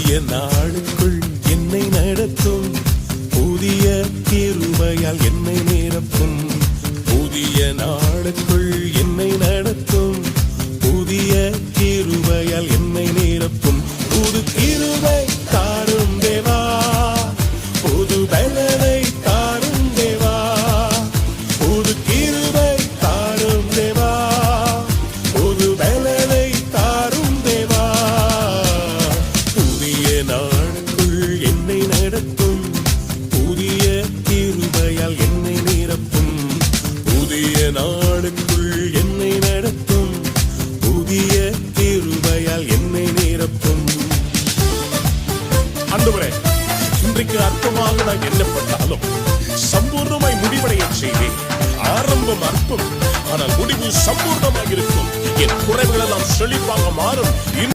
நாளுக்குள் என்னை நடத்தும் புதிய கிருபையால் என்னை நிரப்பும். புதிய நாளுக்குள் என்னை நடத்தும் புதிய கிருபையால் என்னை நிரப்பும். புது கிருபை தாரும் தேவா, புது பலனை தாரும் தேவா, புது கிருபை தாரும் தேவா, புது பலனை தாரும் தேவா. புதிய நாளுக்குள் என்னை நடத்தும் புதிய கிருபையால் என்னை நிரப்பும். புதிய நாளுக்குள் என்னை நடத்தும் புதிய கிருபையால் என்னை நிரப்பும். ஆண்டவரே, இன்றைக்கு அற்பமாக நான் எண்ணப்பட்டாலும் சம்பூர்ணமாய் முடிவடைய செய்வேன். ஆரம்பம் அற்பம், ஆனால் முடிவு சம்பூர்ணமாக இருக்கும். என் குறைகள் எல்லாம் செழிப்பாக மாறும்.